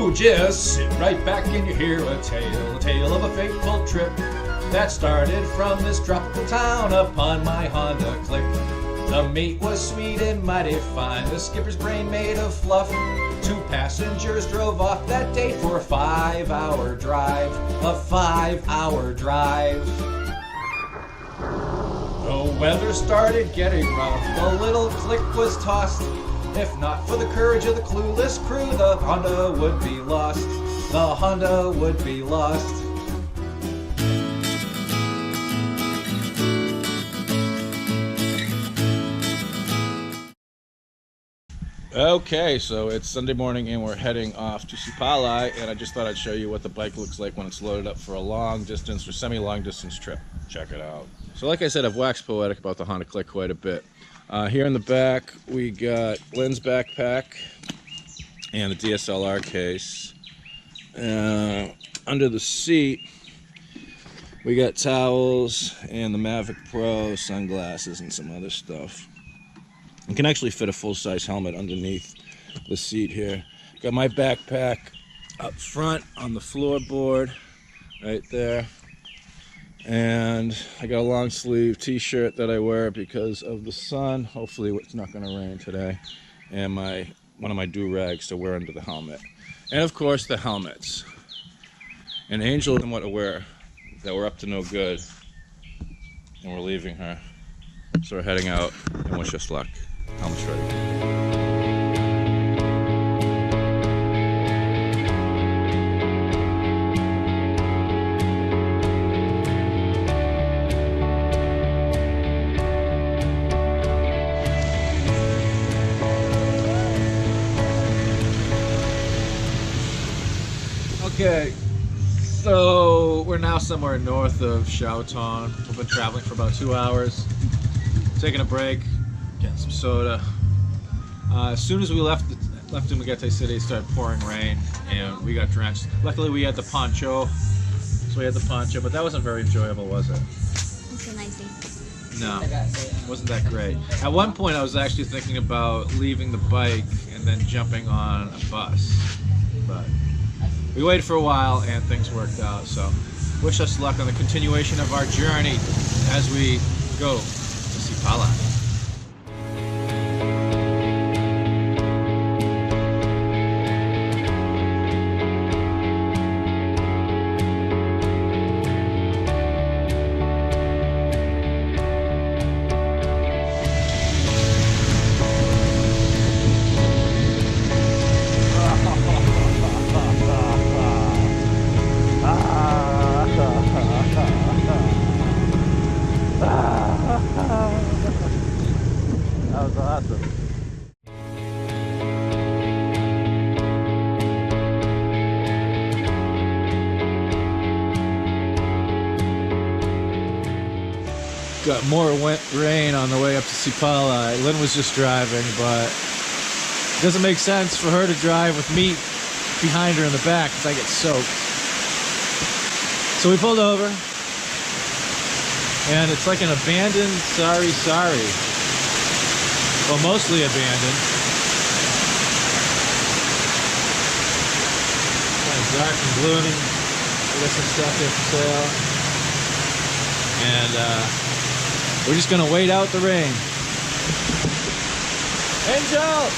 So just sit right back and you hear a tale of a fateful trip that started from this tropical town upon my Honda Click. The meat was sweet and mighty fine, the skipper's brain made of fluff. 2 passengers drove off that day for a 5-hour drive, a 5-hour drive. The weather started getting rough, the little Click was tossed. If not for the courage of the clueless crew, the Honda would be lost. The Honda would be lost. Okay, so it's Sunday morning and we're heading off to Sipalay, and I just thought I'd show you what the bike looks like when it's loaded up for a long distance or semi-long distance trip. Check it out. So like I said, I've waxed poetic about the Honda Click quite a bit. Here in the back, we got Lynn's backpack and the DSLR case. Under the seat, we got towels and the Mavic Pro, sunglasses, and some other stuff. You can actually fit a full-size helmet underneath the seat here. Got my backpack up front on the floorboard, right there. And I got a long sleeve t-shirt that I wear because of the sun. Hopefully it's not going to rain today. And one of my do-rags to wear under the helmet. And of course the helmets. And Angel didn't want to wear that we're up to no good. And we're leaving her. So we're heading out and wish us luck. Helmet's ready. Okay, so we're now somewhere north of Shoulda. We've been traveling for about 2 hours, taking a break, getting some soda. As soon as we left Dumaguete City, it started pouring rain and we got drenched. Luckily we had the poncho, but that wasn't very enjoyable, was it? It's a nice day. No, it wasn't that great. At one point I was actually thinking about leaving the bike and then jumping on a bus, but we waited for a while and things worked out, so wish us luck on the continuation of our journey as we go to Sipalay. That was awesome. Got more rain on the way up to Sipalay. Lynn was just driving, but it doesn't make sense for her to drive with me behind her in the back because I get soaked. So we pulled over, and it's like an abandoned sari. Well, mostly abandoned. Kind of dark and gloomy. We got some stuff here for sale. And we're just gonna wait out the rain. Angel!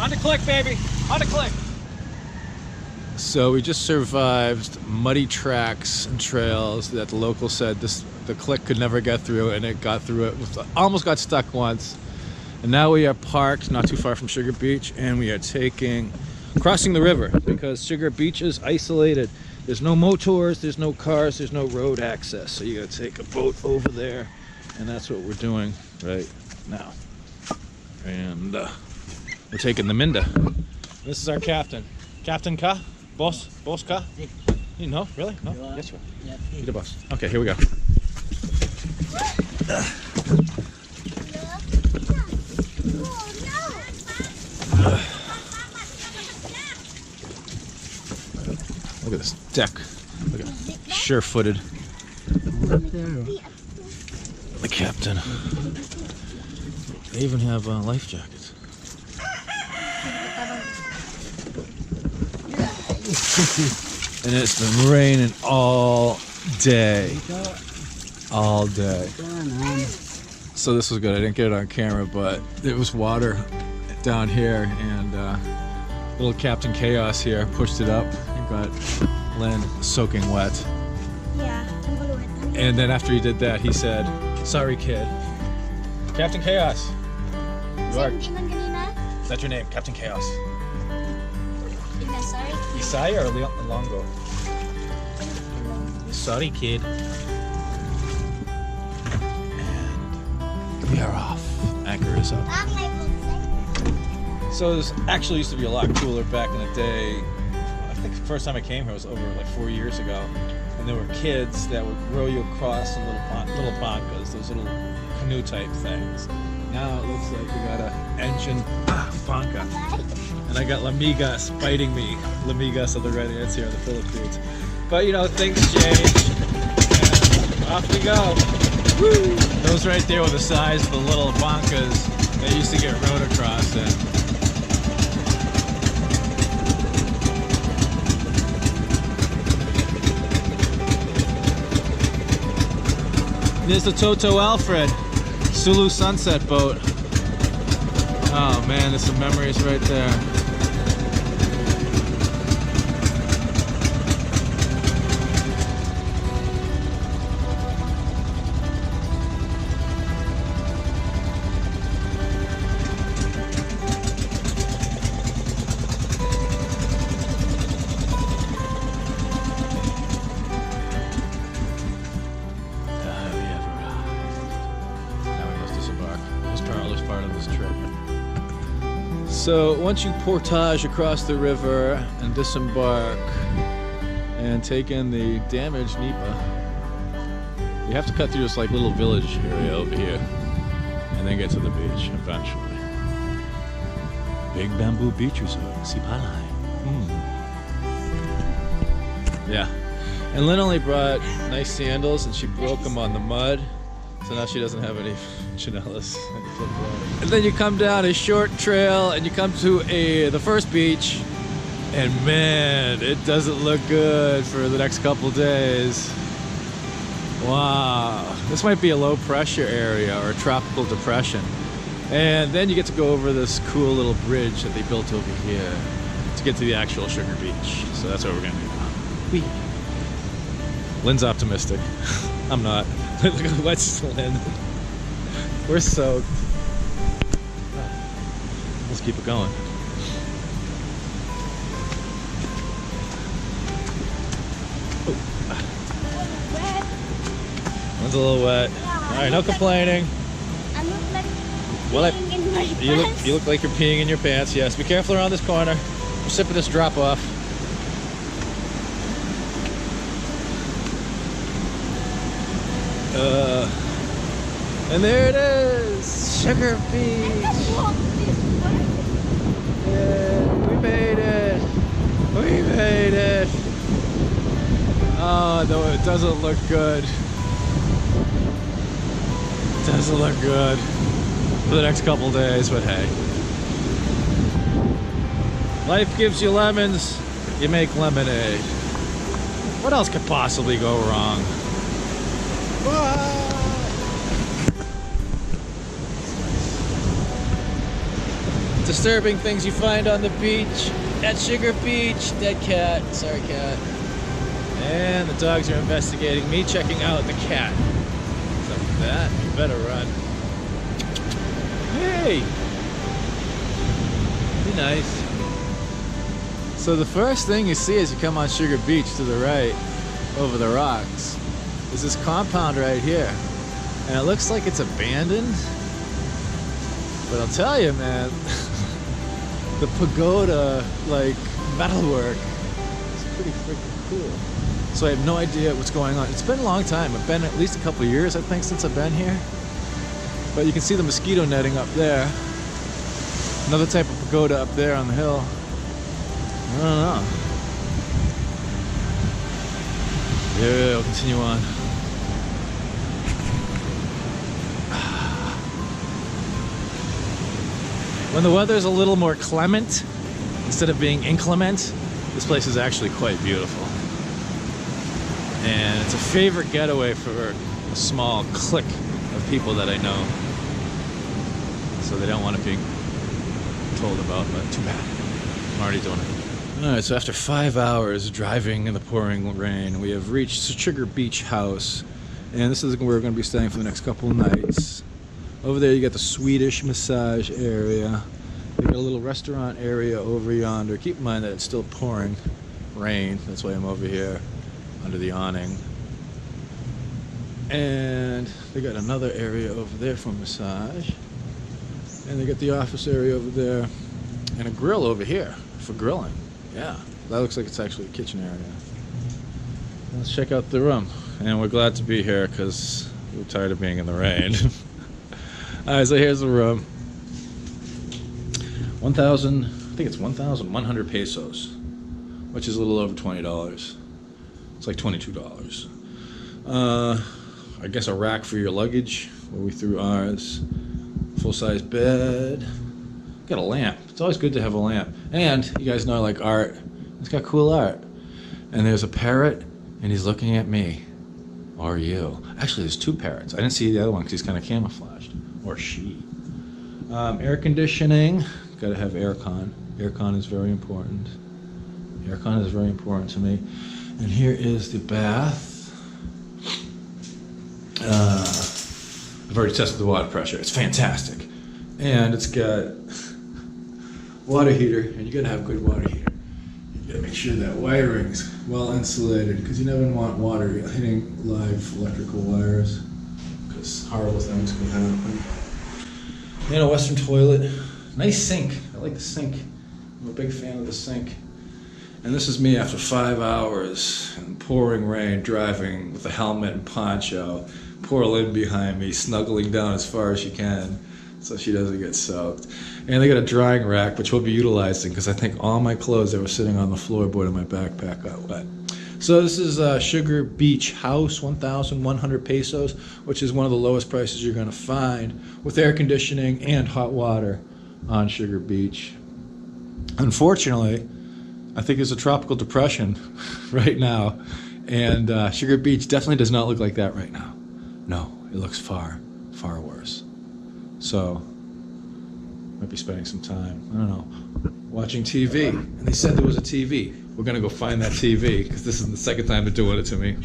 On the click, baby! On the click! So we just survived muddy tracks and trails that the locals said the Click could never get through, and it got through it. Almost got stuck once. And now we are parked not too far from Sugar Beach, and we are crossing the river because Sugar Beach is isolated. There's no motors, there's no cars, there's no road access. So you gotta take a boat over there, and that's what we're doing right now. And we're taking the Minda. This is our captain. Captain Ka? Boss Ka? You know, really? No? Yes, you are. Yeah. You're the boss. Okay, here we go. Look at this deck. Look at it. Sure-footed. The captain. They even have life jackets. And it's been raining all day. All day. So this was good. I didn't get it on camera, but there was water down here, and little Captain Chaos here pushed it up and got Lynn soaking wet. Yeah. And then after he did that, he said, "Sorry, kid." Captain Chaos. You are. Is that your name, Captain Chaos? Sorry. Isaiah or Longo? Sorry, kid. And we are off. Anchor is up. So this actually used to be a lot cooler back in the day. I think the first time I came here was over like 4 years ago. And there were kids that would row you across in little bancas, those little canoe type things. Now it looks like we got an engine banca. And I got lamigas fighting me. Lamigas are the red ants here in the Philippines. But you know, things change. And off we go. Woo! Those right there were the size of the little bancas that used to get rowed across in. There's the Toto Alfred Sulu sunset boat. Oh man, there's some memories right there. So once you portage across the river and disembark and take in the damaged Nipa, you have to cut through this like little village area over here and then get to the beach eventually. Big bamboo beach resort, Sipalay. Yeah. And Lynn only brought nice sandals and she broke them on the mud. So now she doesn't have any chanelas. And then you come down a short trail and you come to the first beach, and man, it doesn't look good for the next couple days. Wow, this might be a low pressure area or a tropical depression. And then you get to go over this cool little bridge that they built over here to get to the actual sugar beach. So that's what we're gonna do now. Whee! Lynn's optimistic. I'm not. Look at the wet Lynn. We're soaked. Let's keep it going. Oh. Lynn's a little wet. All right, no complaining. I look like Well, peeing in my you look like you're peeing in your pants. Yes. Be careful around this corner. We're sipping this drop off. And there it is, Sugar Beach. Yeah, we made it. We made it. Oh, no, it doesn't look good. It doesn't look good for the next couple days, but hey. Life gives you lemons, you make lemonade. What else could possibly go wrong? Disturbing things you find on the beach at Sugar Beach. Dead cat. Sorry, cat. And the dogs are investigating me checking out the cat. So with that, you better run. Hey! Be nice. So the first thing you see as you come on Sugar Beach to the right, over the rocks, is this compound right here. And it looks like it's abandoned. But I'll tell you, man, the pagoda, like, metalwork is pretty freaking cool. So I have no idea what's going on. It's been a long time. It's been at least a couple of years, I think, since I've been here. But you can see the mosquito netting up there. Another type of pagoda up there on the hill. I don't know. Yeah, we'll continue on. When the weather's a little more clement, instead of being inclement, this place is actually quite beautiful. And it's a favorite getaway for a small clique of people that I know. So they don't want to be told about, but too bad. I'm already doing it. Alright, so after 5 hours driving in the pouring rain, we have reached Sugar Beach House. And this is where we're going to be staying for the next couple of nights. Over there you got the Swedish massage area. You got a little restaurant area over yonder. Keep in mind that it's still pouring rain. That's why I'm over here under the awning. And they got another area over there for massage. And they got the office area over there. And a grill over here for grilling. Yeah, that looks like it's actually a kitchen area. Let's check out the room. And we're glad to be here because we're tired of being in the rain. Alright, so here's the room. 1,000, I think it's 1,100 pesos, which is a little over $20. It's like $22. I guess a rack for your luggage where we threw ours. Full-size bed. Got a lamp. It's always good to have a lamp. And you guys know I like art. It's got cool art. And there's a parrot, and he's looking at me. Or you. Actually, there's two parrots. I didn't see the other one because he's kind of camouflaged. Or she. Air conditioning. Got to have aircon. Aircon is very important. Aircon is very important to me. And here is the bath. I've already tested the water pressure. It's fantastic. And it's got water heater, and you gotta have good water heater. You gotta make sure that wiring's well insulated, because you never want water hitting live electrical wires, because horrible things can happen. And a Western toilet. Nice sink. I like the sink. I'm a big fan of the sink. And this is me after 5 hours in pouring rain, driving with a helmet and poncho. Poor Lynn behind me, snuggling down as far as she can so she doesn't get soaked. And they got a drying rack, which we'll be utilizing because I think all my clothes that were sitting on the floorboard in my backpack got wet. So this is Sugar Beach House, 1,100 pesos, which is one of the lowest prices you're going to find, with air conditioning and hot water on Sugar Beach. Unfortunately, I think there's a tropical depression right now, and Sugar Beach definitely does not look like that right now. No, it looks far, far worse. So, might be spending some time, I don't know, watching TV. And they said there was a TV. We're going to go find that TV, because this is the second time they're doing it to me.